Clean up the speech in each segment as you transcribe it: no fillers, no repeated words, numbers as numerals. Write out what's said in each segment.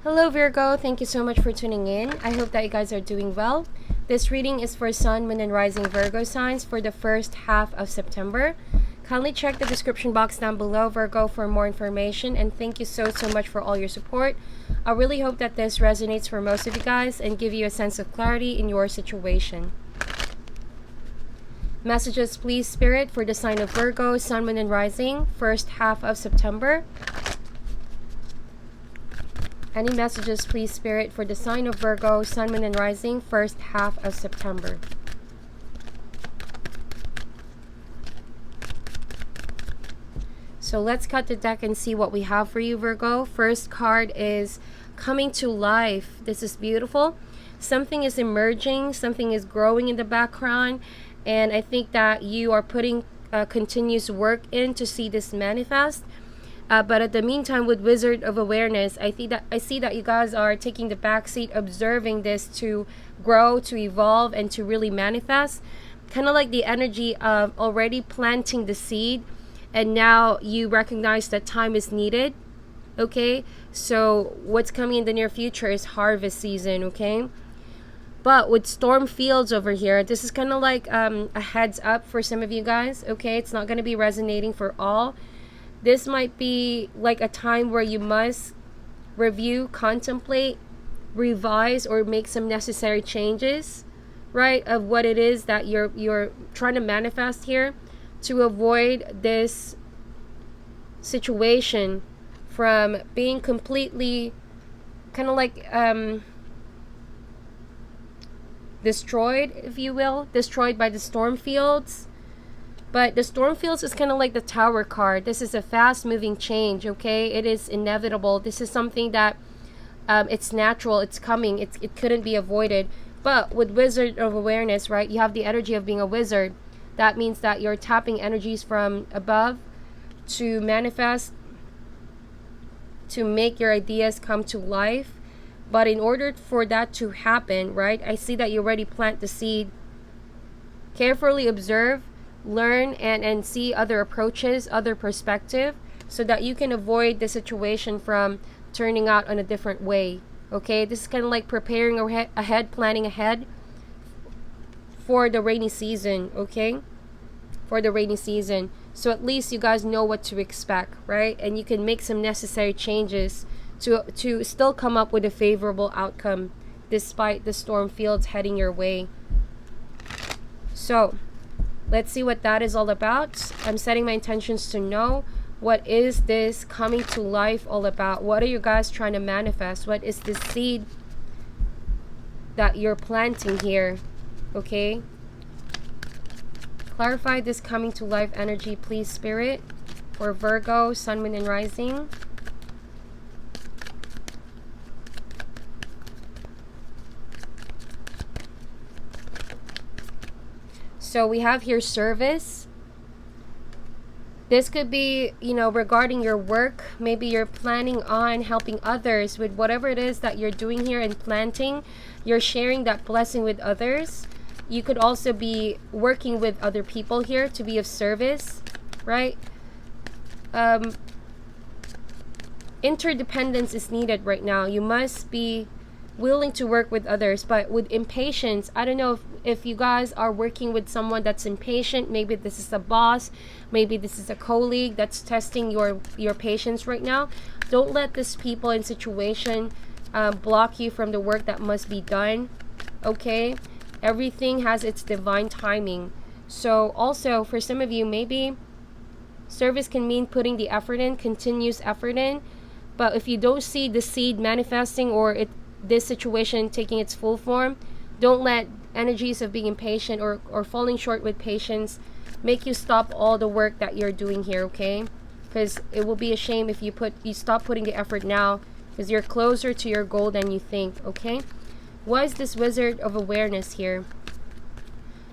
Hello Virgo, thank you so much for tuning in. I hope that you guys are doing well. This reading is for Sun, Moon, and Rising Virgo signs for the first half of September. Kindly check the description box down below, Virgo, for more information, and thank you so much for all your support. I really hope that this resonates for most of you guys and give you a sense of clarity in your situation. Messages, please, Spirit, for the sign of Virgo, Sun, Moon, and Rising, first half of September. Any messages, please, Spirit, for the sign of Virgo, Sun, Moon, and Rising, first half of September. So let's cut the deck and see what we have for you, Virgo. First card is coming to life. This is beautiful. Something is emerging. Something is growing in the background. And I think that you are putting continuous work in to see this manifest. But at the meantime, with Wizard of Awareness, I see that you guys are taking the backseat, observing this to grow, to evolve, and to really manifest. Kind of like the energy of already planting the seed, and now you recognize that time is needed. Okay, so what's coming in the near future is harvest season. Okay, but with storm fields over here, this is kind of like a heads up for some of you guys. Okay, it's not going to be resonating for all. This might be like a time where you must review, contemplate, revise, or make some necessary changes, right, of what it is that you're trying to manifest here, to avoid this situation from being completely kind of like destroyed, if you will, destroyed by the storm fields. But the storm fields is kind of like the Tower card. This is a fast-moving change, okay? It is inevitable. This is something that it's natural. It's coming. It couldn't be avoided. But with Wizard of Awareness, right, you have the energy of being a wizard. That means that you're tapping energies from above to manifest, to make your ideas come to life. But in order for that to happen, right, I see that you already plant the seed. Carefully observe, learn, and see other approaches, other perspective, so that you can avoid the situation from turning out on a different way. Okay, this is kind of like preparing ahead, planning ahead for the rainy season. Okay, for the rainy season, so at least you guys know what to expect, right? And you can make some necessary changes to still come up with a favorable outcome despite the storm fields heading your way. So let's see what that is all about. I'm setting my intentions to know what is this coming to life all about. What are you guys trying to manifest? What is this seed that you're planting here? Okay, clarify this coming to life energy, please, Spirit, for Virgo, Sun, Moon, and Rising. So we have here service. This could be, regarding your work. Maybe you're planning on helping others with whatever it is that you're doing here and planting. You're sharing that blessing with others. You could also be working with other people here to be of service, right? Interdependence is needed right now. You must be willing to work with others, but with impatience, I don't know if you guys are working with someone that's impatient. Maybe this is a boss, maybe this is a colleague that's testing your patience right now. Don't let this people in situation block you from the work that must be done. Okay, everything has its divine timing. So also for some of you, maybe service can mean putting the effort in, continuous effort in. But if you don't see the seed manifesting, or this situation taking its full form, don't let energies of being impatient or falling short with patience make you stop all the work that you're doing here. Okay, because it will be a shame if you stop putting the effort now, because you're closer to your goal than you think. Okay, what is this Wizard of Awareness here?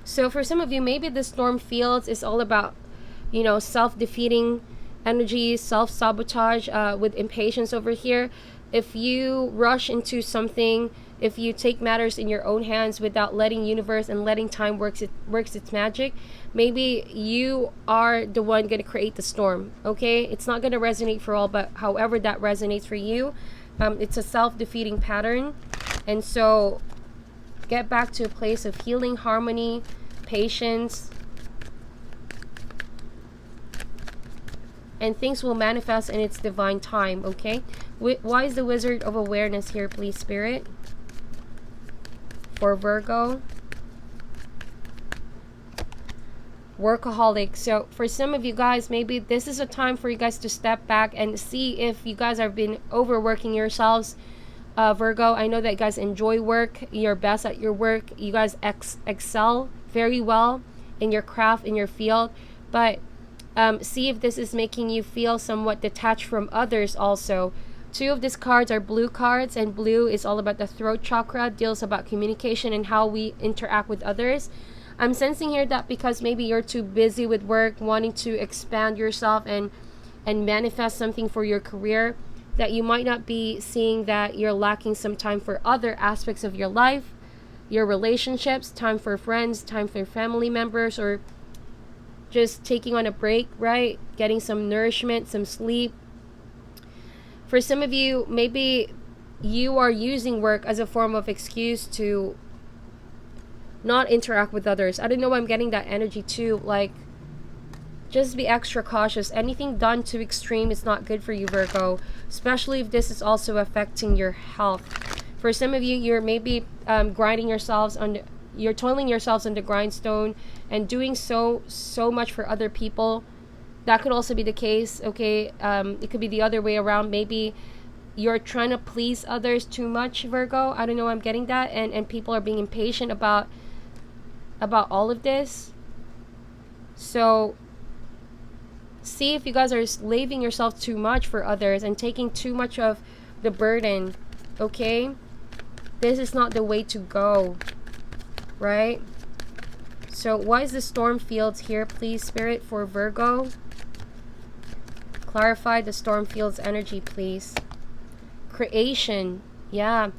So for some of you, maybe the storm fields is all about self-defeating energies, self-sabotage, with impatience over here. If you rush into something, if you take matters in your own hands without letting universe and letting time works its magic, maybe you are the one going to create the storm. Okay, it's not going to resonate for all, but however that resonates for you, It's a self-defeating pattern. And so get back to a place of healing, harmony, patience, and things will manifest in its divine time, okay? Why is the Wizard of Awareness here, please, Spirit? For Virgo. Workaholic. So for some of you guys, maybe this is a time for you guys to step back and see if you guys have been overworking yourselves. Virgo, I know that you guys enjoy work. You're best at your work. You guys excel very well in your craft, in your field. But see if this is making you feel somewhat detached from others also. Two of these cards are blue cards, and blue is all about the throat chakra, deals about communication and how we interact with others. I'm sensing here that because maybe you're too busy with work, wanting to expand yourself and manifest something for your career, that you might not be seeing that you're lacking some time for other aspects of your life, your relationships, time for friends, time for family members, or just taking on a break, right? Getting some nourishment, some sleep. For some of you, maybe you are using work as a form of excuse to not interact with others. I don't know why I'm getting that energy too. Like, just be extra cautious. Anything done to extreme is not good for you, Virgo, especially if this is also affecting your health. For some of you, you're maybe grinding yourselves on, you're toiling yourselves on the grindstone and doing so much for other people. That could also be the case, okay? It could be the other way around. Maybe you're trying to please others too much, Virgo. I don't know, I'm getting that. And people are being impatient about all of this. So see if you guys are slaving yourself too much for others and taking too much of the burden, okay? This is not the way to go, right? So why is the storm fields here, please, Spirit, for Virgo? Clarify the storm fields energy, please. Creation, yeah.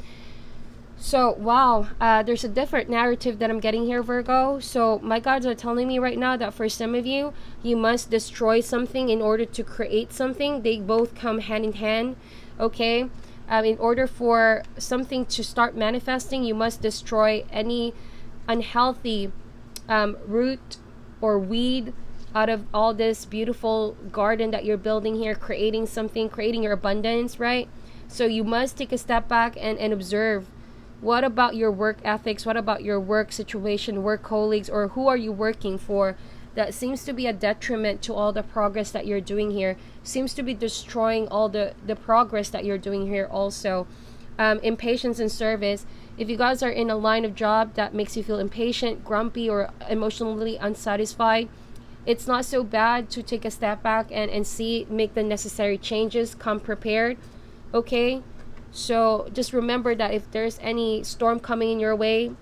So, wow, there's a different narrative that I'm getting here, Virgo. So my guides are telling me right now that for some of you, you must destroy something in order to create something. They both come hand in hand, okay? In order for something to start manifesting, you must destroy any unhealthy root or weed out of all this beautiful garden that you're building here, creating something, creating your abundance, right? So you must take a step back and observe. What about your work ethics? What about your work situation, work colleagues, or who are you working for that seems to be a detriment to all the progress that you're doing here? Seems to be destroying all the progress that you're doing here also. Impatience in service. If you guys are in a line of job that makes you feel impatient, grumpy, or emotionally unsatisfied, it's not so bad to take a step back and make the necessary changes, come prepared, okay? So just remember that if there's any storm coming in your way,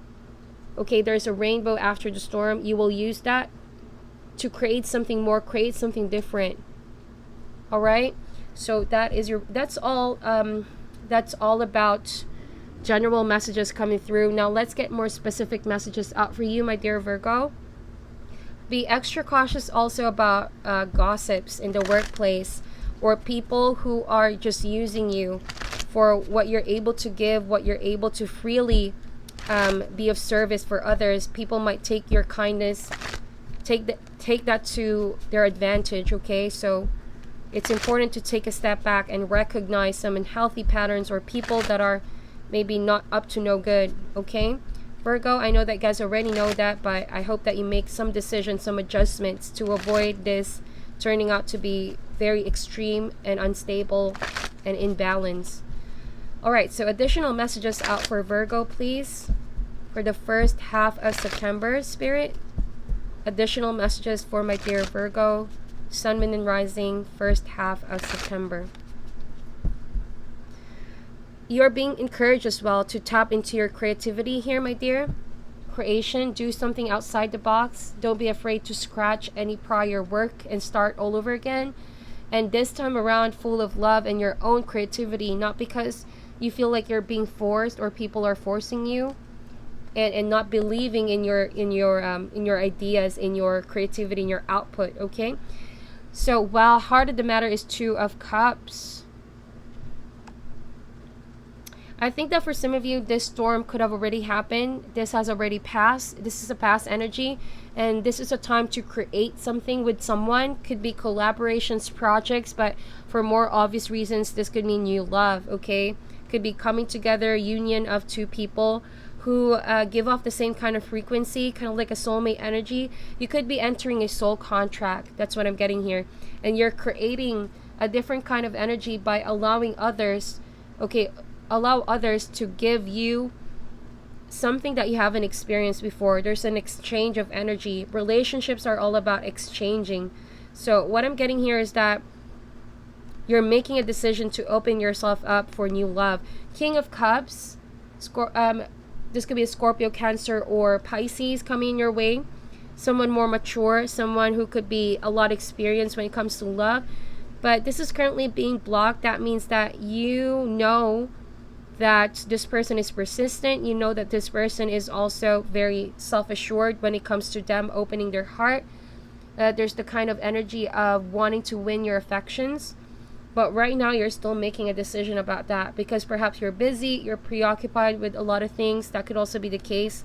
okay, there's a rainbow after the storm. You will use that to create something more, create something different. All right? So that's all about general messages coming through. Now let's get more specific messages out for you, my dear Virgo. Be extra cautious also about gossips in the workplace, or people who are just using you for what you're able to give, what you're able to freely be of service for others. People might take your kindness, take that to their advantage, okay? So it's important to take a step back and recognize some unhealthy patterns or people that are maybe not up to no good, okay? Virgo, I know that you guys already know that, but I hope that you make some decisions, some adjustments to avoid this turning out to be very extreme and unstable and imbalanced. All right, so additional messages out for Virgo, please, for the first half of September, Spirit. Additional messages for my dear Virgo, Sun, Moon, and Rising, first half of September. You're being encouraged as well to tap into your creativity here, my dear. Creation, do something outside the box. Don't be afraid to scratch any prior work and start all over again. And this time around, full of love and your own creativity, not because you feel like you're being forced or people are forcing you, and not believing in your ideas, in your creativity, in your output, okay? So while heart of the matter is 2 of Cups, I think that for some of you, this storm could have already happened. This has already passed. This is a past energy. And this is a time to create something with someone. Could be collaborations, projects, but for more obvious reasons, this could mean new love, okay? Could be coming together, union of two people who give off the same kind of frequency, kind of like a soulmate energy. You could be entering a soul contract. That's what I'm getting here. And you're creating a different kind of energy by allowing others, okay, allow others to give you something that you haven't experienced before. There's an exchange of energy. Relationships are all about exchanging. So what I'm getting here is that you're making a decision to open yourself up for new love. King of Cups, this could be a Scorpio, Cancer, or Pisces coming your way. Someone more mature, someone who could be a lot experienced when it comes to love. But this is currently being blocked. That means that you know that this person is persistent. You know that this person is also very self-assured when it comes to them opening their heart. There's the kind of energy of wanting to win your affections. But right now you're still making a decision about that because perhaps you're busy, you're preoccupied with a lot of things. That could also be the case.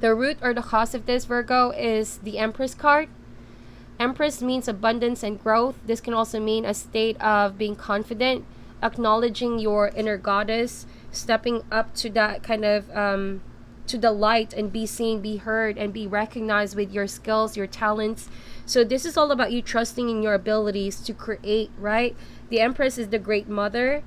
The root or the cause of this, Virgo, is the Empress card. Empress means abundance and growth. This can also mean a state of being confident, acknowledging your inner goddess, stepping up to that kind of to the light and be seen, be heard, and be recognized with your skills, your talents. So this is all about you trusting in your abilities to create, right? The Empress is the great mother.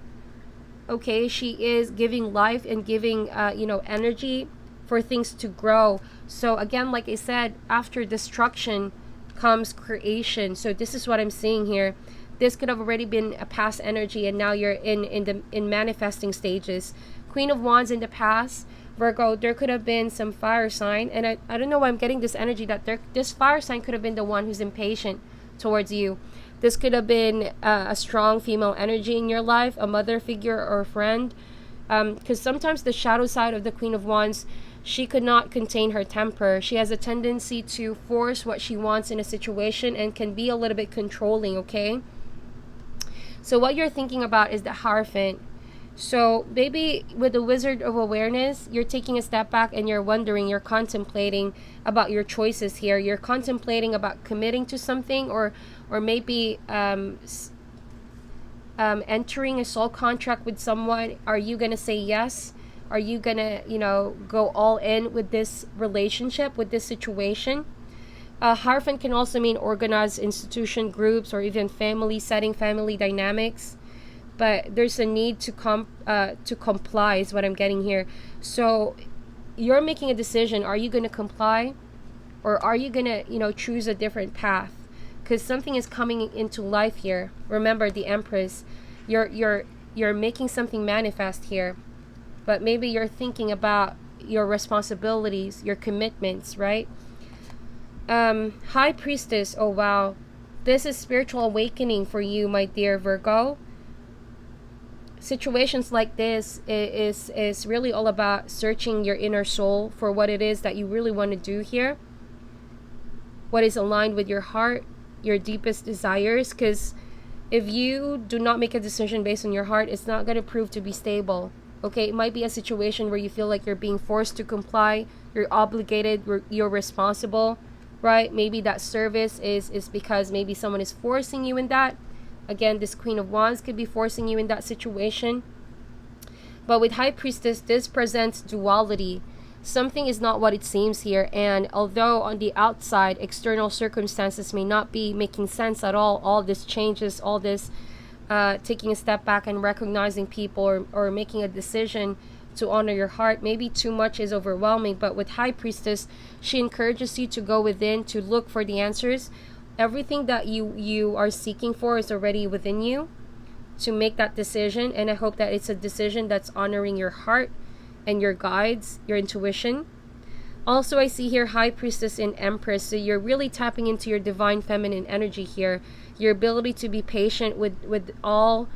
Okay, she is giving life and giving energy for things to grow. So again, like I said, after destruction comes creation. So this is what I'm seeing here. This could have already been a past energy, and now you're in manifesting stages. Queen of Wands in the past, Virgo, there could have been some fire sign, and I don't know why I'm getting this energy that this fire sign could have been the one who's impatient towards you. This could have been a strong female energy in your life, a mother figure or a friend, because sometimes the shadow side of the Queen of Wands, she could not contain her temper. She has a tendency to force what she wants in a situation and can be a little bit controlling, okay? So what you're thinking about is the Hierophant. So maybe with the Wizard of Awareness, you're taking a step back and you're wondering, you're contemplating about your choices here. You're contemplating about committing to something or maybe entering a soul contract with someone. Are you going to say yes? Are you going to, go all in with this relationship, with this situation? Hierophant can also mean organized institution, groups, or even family setting, family dynamics. But there's a need to comply is what I'm getting here. So you're making a decision. Are you going to comply? Or are you going to, choose a different path? Because something is coming into life here. Remember, the Empress. You're making something manifest here. But maybe you're thinking about your responsibilities, your commitments, right? High Priestess. Oh, wow. This is spiritual awakening for you, my dear Virgo. Situations like this is really all about searching your inner soul for what it is that you really want to do here. What is aligned with your heart, your deepest desires. Because if you do not make a decision based on your heart, it's not going to prove to be stable. Okay, it might be a situation where you feel like you're being forced to comply, you're obligated, you're responsible, right? Maybe that service is because maybe someone is forcing you in that. Again, this Queen of Wands could be forcing you in that situation. But with High Priestess, this presents duality. Something is not what it seems here. And although on the outside, external circumstances may not be making sense at all this changes, all this taking a step back and recognizing people or making a decision to honor your heart, maybe too much is overwhelming. But with High Priestess, she encourages you to go within, to look for the answers. Everything that you are seeking for is already within you to make that decision. And I hope that it's a decision that's honoring your heart and your guides, your intuition. Also, I see here High Priestess and Empress. So you're really tapping into your divine feminine energy here. Your ability to be patient with all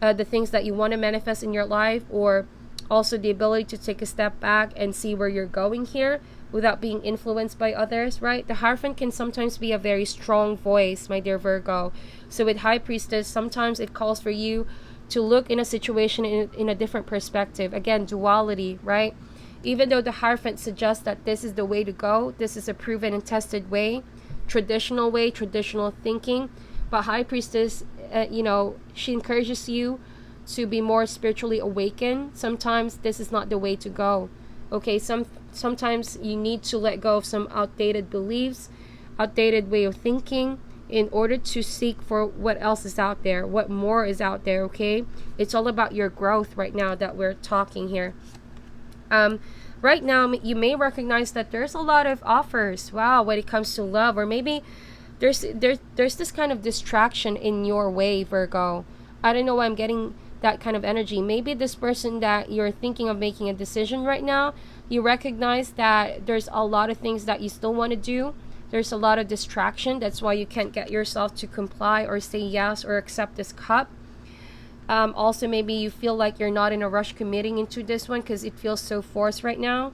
the things that you want to manifest in your life, or also the ability to take a step back and see where you're going here without being influenced by others, right? The Hierophant can sometimes be a very strong voice, my dear Virgo. So with High Priestess, sometimes it calls for you to look in a situation in a different perspective. Again, duality, right? Even though the Hierophant suggests that this is the way to go, this is a proven and tested way, traditional thinking, but High Priestess, she encourages you to be more spiritually awakened. Sometimes this is not the way to go. Okay, sometimes you need to let go of some outdated beliefs, outdated way of thinking, in order to seek for what else is out there, what more is out there. Okay, it's all about your growth right now that we're talking here. Right now you may recognize that there's a lot of offers, wow, when it comes to love, or maybe there's this kind of distraction in your way, Virgo. I don't know why I'm getting that kind of energy. Maybe this person that you're thinking of making a decision right now, you recognize that there's a lot of things that you still want to do. There's a lot of distraction. That's why you can't get yourself to comply or say yes or accept this cup. Also, maybe you feel like you're not in a rush committing into this one because it feels so forced right now.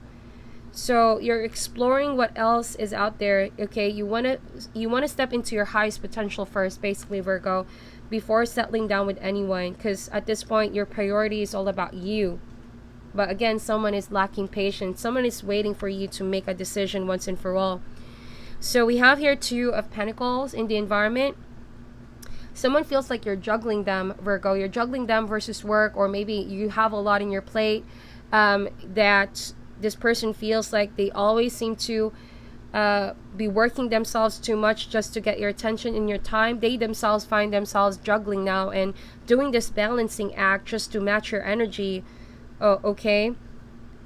So you're exploring what else is out there. Okay, you want to step into your highest potential first, basically, Virgo, before settling down with anyone, because at this point your priority is all about you. But again, someone is lacking patience. Someone is waiting for you to make a decision once and for all. So we have here Two of Pentacles in the environment. Someone feels like you're juggling them, Virgo. You're juggling them versus work, or maybe you have a lot in your plate, that this person feels like they always seem to be working themselves too much just to get your attention and your time. They themselves find themselves juggling now and doing this balancing act just to match your energy. Oh, okay.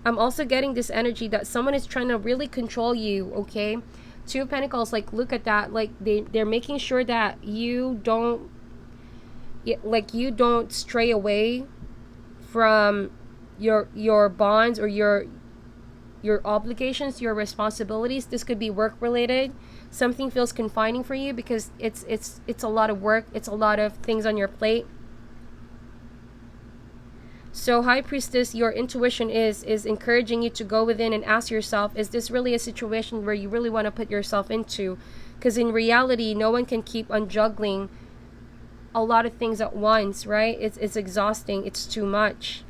I'm also getting this energy that someone is trying to really control you, okay? Two of Pentacles, like, look at that. Like, they're making sure that you don't stray away from your bonds or your obligations, your responsibilities. This could be work related. Something feels confining for you because it's a lot of work. It's a lot of things on your plate. So High Priestess, your intuition is encouraging you to go within and ask yourself, is this really a situation where you really want to put yourself into? Because in reality, no one can keep on juggling a lot of things at once, right? It's exhausting. It's too much.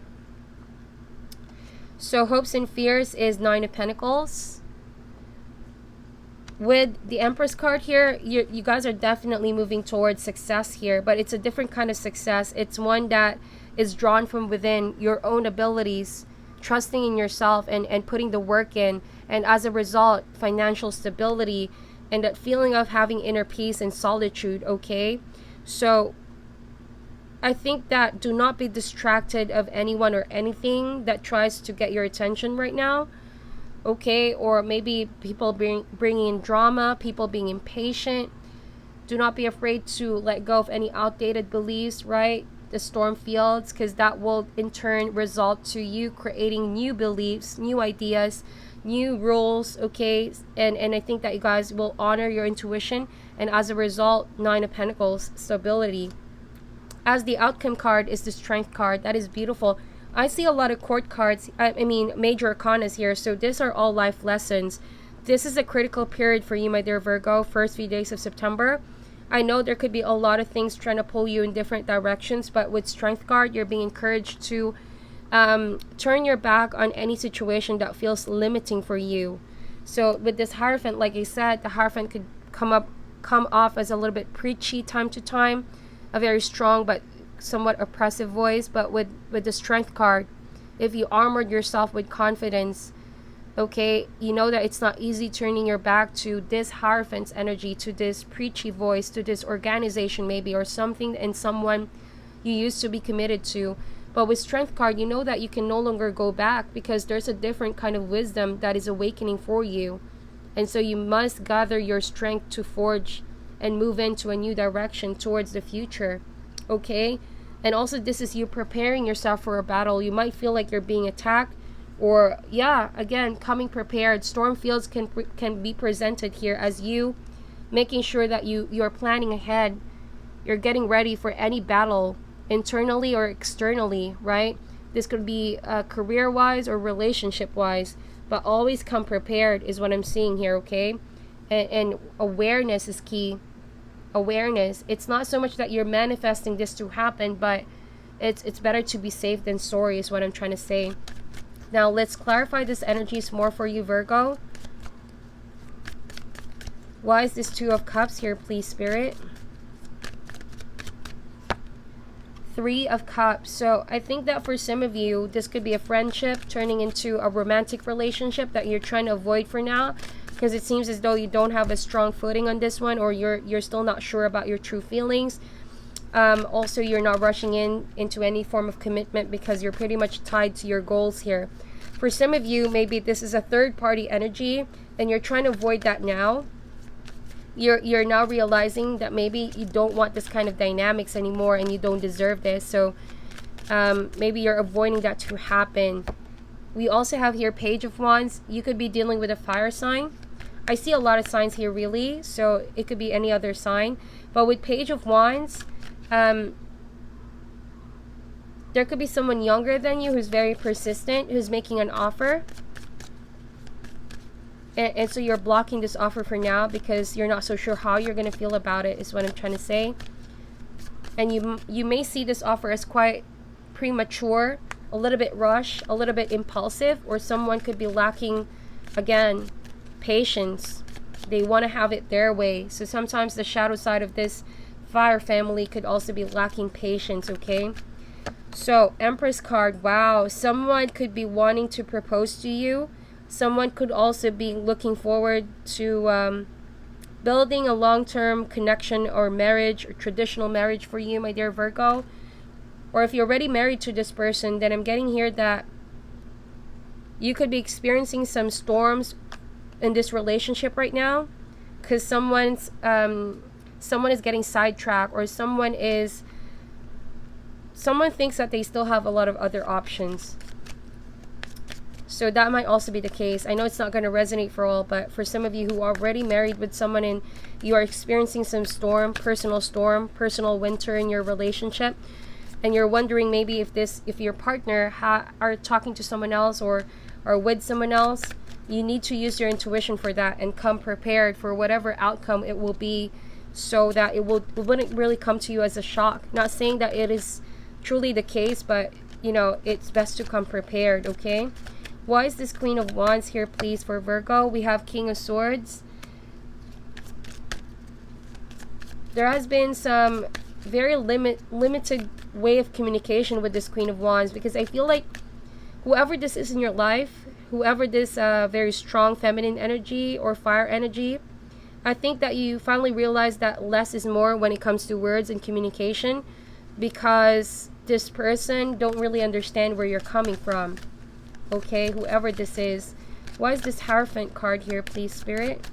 So hopes and fears is Nine of Pentacles. With the Empress card here, you guys are definitely moving towards success here, but it's a different kind of success. It's one that is drawn from within, your own abilities, trusting in yourself and putting the work in, and as a result, financial stability and that feeling of having inner peace and solitude, okay? So I think that do not be distracted of anyone or anything that tries to get your attention right now, okay? Or maybe people bringing in drama, people being impatient. Do not be afraid to let go of any outdated beliefs, right? The storm fields, because that will in turn result to you creating new beliefs, new ideas, new rules, okay? And I think that you guys will honor your intuition, and as a result, Nine of Pentacles, stability. As the outcome card is the Strength card. That is beautiful. I see a lot of court cards, I mean major arcanas here, so these are all life lessons. This is a critical period for you, my dear Virgo, first few days of September. I know there could be a lot of things trying to pull you in different directions, but with Strength card, you're being encouraged to turn your back on any situation that feels limiting for you. So with this Hierophant, like I said, the Hierophant could come off as a little bit preachy time to time, a very strong but somewhat oppressive voice. But with the Strength card, if you armored yourself with confidence, okay, you know that it's not easy turning your back to this Hierophant's energy, to this preachy voice, to this organization maybe, or something and someone you used to be committed to. But with Strength card, you know that you can no longer go back because there's a different kind of wisdom that is awakening for you. And so you must gather your strength to forge and move into a new direction towards the future, okay? And also, this is you preparing yourself for a battle. You might feel like you're being attacked, or yeah, again, coming prepared. Storm fields can be presented here as you making sure that you're planning ahead. You're getting ready for any battle, internally or externally, right? This could be career wise or relationship wise, but always come prepared is what I'm seeing here, okay? And awareness is key. Awareness. It's not so much that you're manifesting this to happen, but It's better to be safe than sorry is what I'm trying to say. Now let's clarify this energies more for you, Virgo. Why is this Two of Cups here, please, Spirit? Three of Cups. So I think that for some of you, this could be a friendship turning into a romantic relationship that you're trying to avoid for now, because it seems as though you don't have a strong footing on this one, or you're still not sure about your true feelings. Also, you're not rushing into any form of commitment because you're pretty much tied to your goals here. For some of you, maybe this is a third party energy and you're trying to avoid that now. You're now realizing that maybe you don't want this kind of dynamics anymore and you don't deserve this. So maybe you're avoiding that to happen. We also have here Page of Wands. You could be dealing with a fire sign. I see a lot of signs here, really. So it could be any other sign. But with Page of Wands, there could be someone younger than you who's very persistent, who's making an offer. And so you're blocking this offer for now because you're not so sure how you're going to feel about it, is what I'm trying to say. And you may see this offer as quite premature, a little bit rushed, a little bit impulsive, or someone could be lacking, again, patience. They want to have it their way. So sometimes the shadow side of this fire family could also be lacking patience, okay? So, Empress card, wow. Someone could be wanting to propose to you. Someone could also be looking forward to building a long-term connection or marriage or traditional marriage for you, my dear Virgo. Or if you're already married to this person, then I'm getting here that you could be experiencing some storms in this relationship right now because someone is getting sidetracked, or someone thinks that they still have a lot of other options. So that might also be the case. I know it's not going to resonate for all, but for some of you who are already married with someone and you are experiencing some personal winter in your relationship, and you're wondering maybe if your partner are talking to someone else or with someone else, you need to use your intuition for that and come prepared for whatever outcome it will be, so that it wouldn't really come to you as a shock. Not saying that it is truly the case, but it's best to come prepared, okay? Why is this Queen of Wands here, please, for Virgo? We have King of Swords. There has been some very limited way of communication with this Queen of Wands, because I feel like whoever this is in your life, whoever this very strong feminine energy or fire energy, I think that you finally realize that less is more when it comes to words and communication, because this person don't really understand where you're coming from. Okay, whoever this is. Why is this Hierophant card here, please, Spirit?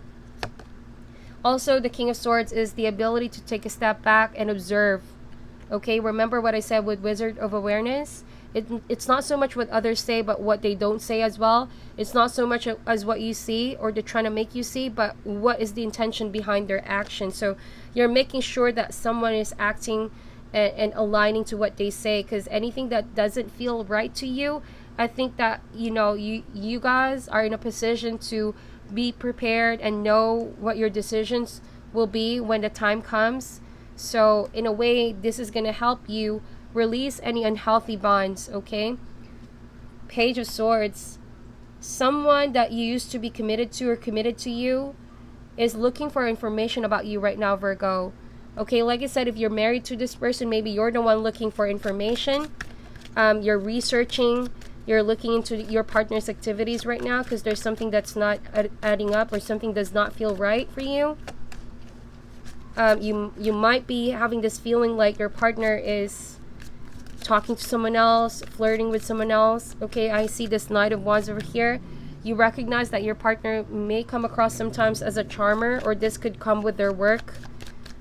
Also, the King of Swords is the ability to take a step back and observe. Okay, remember what I said with Wizard of Awareness? It's not so much what others say, but what they don't say as well. It's not so much as what you see or they're trying to make you see, but what is the intention behind their action. So you're making sure that someone is acting and aligning to what they say, because anything that doesn't feel right to you, I think that you guys are in a position to be prepared and know what your decisions will be when the time comes. So in a way, this is going to help you release any unhealthy bonds, okay? Page of Swords. Someone that you used to be committed to or committed to you is looking for information about you right now, Virgo. Okay, like I said, if you're married to this person, maybe you're the one looking for information. You're researching. You're looking into your partner's activities right now because there's something that's not adding up, or something does not feel right for you. You might be having this feeling like your partner is talking to someone else, flirting with someone else. Okay, I see this Knight of Wands over here. You recognize that your partner may come across sometimes as a charmer, or this could come with their work.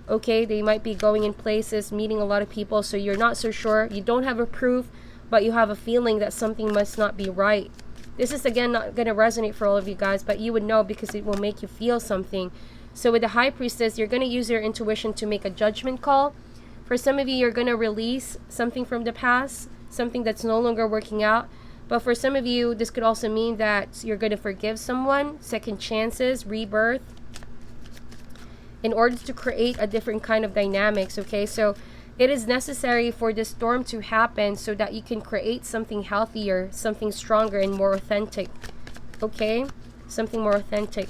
Okay, they might be going in places, meeting a lot of people, so you're not so sure. You don't have a proof, but you have a feeling that something must not be right. This is, again, not going to resonate for all of you guys, but you would know because it will make you feel something. So with the High Priestess, you're going to use your intuition to make a judgment call. For some of you, you're going to release something from the past, something that's no longer working out. But for some of you, this could also mean that you're going to forgive someone, second chances, rebirth, in order to create a different kind of dynamics, okay? So It is necessary for this storm to happen so that you can create something healthier, something stronger and more authentic. Okay? Something more authentic.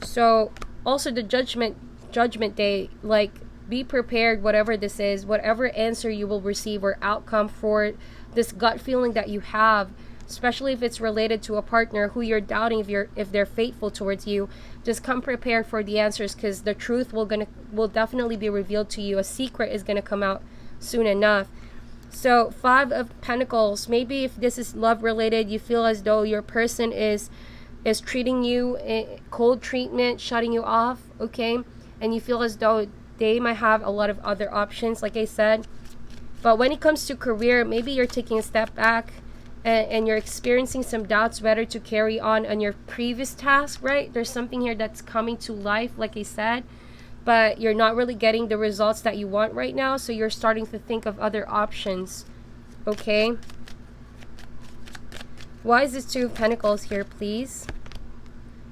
So also the judgment day, like, be prepared, whatever this is, whatever answer you will receive or outcome for this gut feeling that you have, especially if it's related to a partner who you're doubting if they're faithful towards you. Just come prepared for the answers, because the truth will definitely be revealed to you. A secret is gonna come out soon enough. So 5 of Pentacles, maybe if this is love related, you feel as though your person is treating you cold treatment, shutting you off, okay? And you feel as though they might have a lot of other options, like I said. But when it comes to career, maybe you're taking a step back and you're experiencing some doubts whether to carry on your previous task, right? There's something here that's coming to life, like I said, but you're not really getting the results that you want right now, so you're starting to think of other options, okay? Why is this 2 of Pentacles here, please?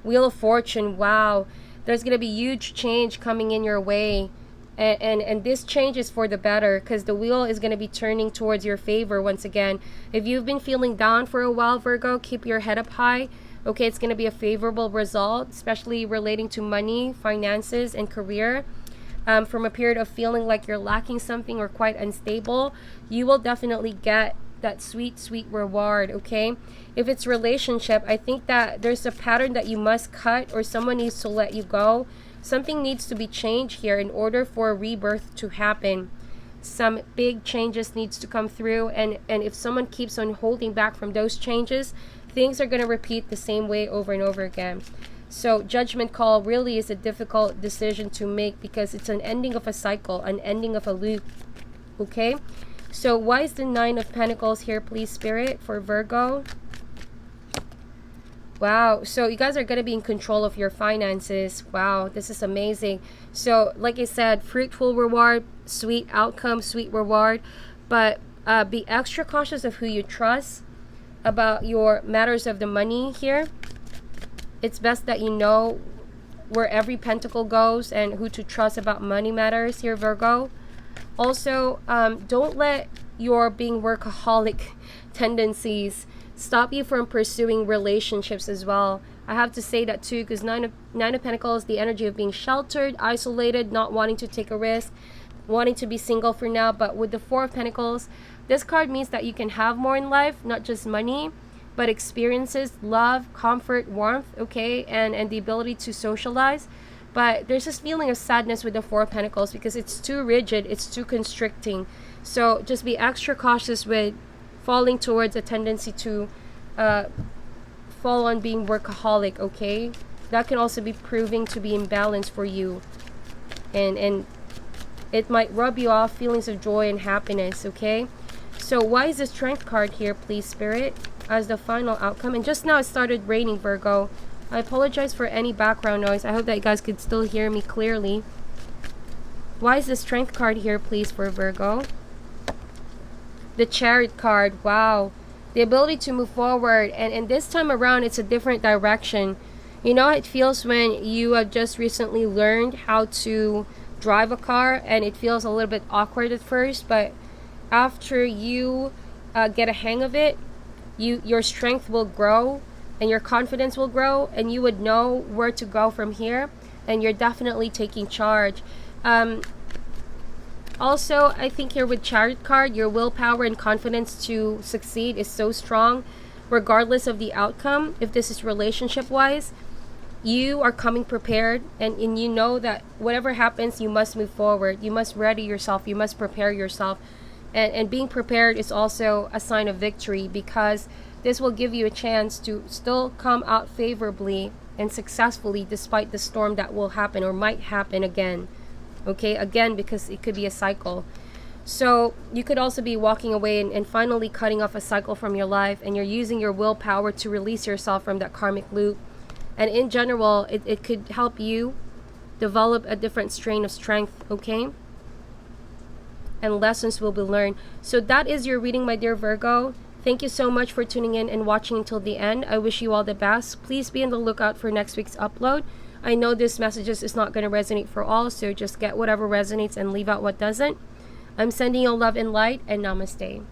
Wheel of Fortune. Wow, there's gonna be huge change coming in your way, and this change is for the better, because the wheel is going to be turning towards your favor once again. If you've been feeling down for a while, Virgo, keep your head up high, okay? It's going to be a favorable result, especially relating to money, finances, and career. From a period of feeling like you're lacking something or quite unstable, you will definitely get that sweet reward, okay? If it's relationship, I think that there's a pattern that you must cut, or someone needs to let you go. Something needs to be changed here in order for a rebirth to happen. Some big changes needs to come through, and if someone keeps on holding back from those changes, things are going to repeat the same way over and over again. So judgment call really is a difficult decision to make, because it's an ending of a cycle, an ending of a loop, okay? So why is the 9 of Pentacles here, please, Spirit, for Virgo? Wow, so you guys are going to be in control of your finances. Wow, this is amazing. So like I said, fruitful reward, sweet outcome, sweet reward. But be extra cautious of who you trust about your matters of the money here. It's best that you know where every pentacle goes and who to trust about money matters here, Virgo. Also, don't let your being workaholic tendencies stop you from pursuing relationships as well. I have to say that too, because nine of Pentacles, the energy of being sheltered, isolated, not wanting to take a risk, wanting to be single for now. But with the 4 of Pentacles, this card means that you can have more in life, not just money, but experiences, love, comfort, warmth, okay, and the ability to socialize. But there's this feeling of sadness with the 4 of Pentacles, because it's too rigid, it's too constricting. So just be extra cautious with falling towards a tendency to fall on being workaholic, okay? That can also be proving to be imbalanced for you, and it might rub you off feelings of joy and happiness, okay? So why is the Strength card here, please, Spirit, as the final outcome? And just now it started raining, Virgo. I apologize for any background noise. I hope that you guys could still hear me clearly. Why is the Strength card here, please, for Virgo? The Chariot card. Wow, the ability to move forward, and this time around it's a different direction. You know how it feels when you have just recently learned how to drive a car, and it feels a little bit awkward at first, but after you get a hang of it, your strength will grow and your confidence will grow, and you would know where to go from here, and you're definitely taking charge. Also, I think here with Chariot card, your willpower and confidence to succeed is so strong, regardless of the outcome. If this is relationship-wise, you are coming prepared, and you know that whatever happens, you must move forward. You must ready yourself. You must prepare yourself. And being prepared is also a sign of victory, because this will give you a chance to still come out favorably and successfully despite the storm that will happen or might happen again. Okay, again, because it could be a cycle. So you could also be walking away and finally cutting off a cycle from your life, and you're using your willpower to release yourself from that karmic loop. And in general, it could help you develop a different strain of strength, okay? And lessons will be learned. So that is your reading, my dear Virgo. Thank you so much for tuning in and watching until the end. I wish you all the best. Please be on the lookout for next week's upload. I know this messages is not going to resonate for all, so just get whatever resonates and leave out what doesn't. I'm sending you love and light, and namaste.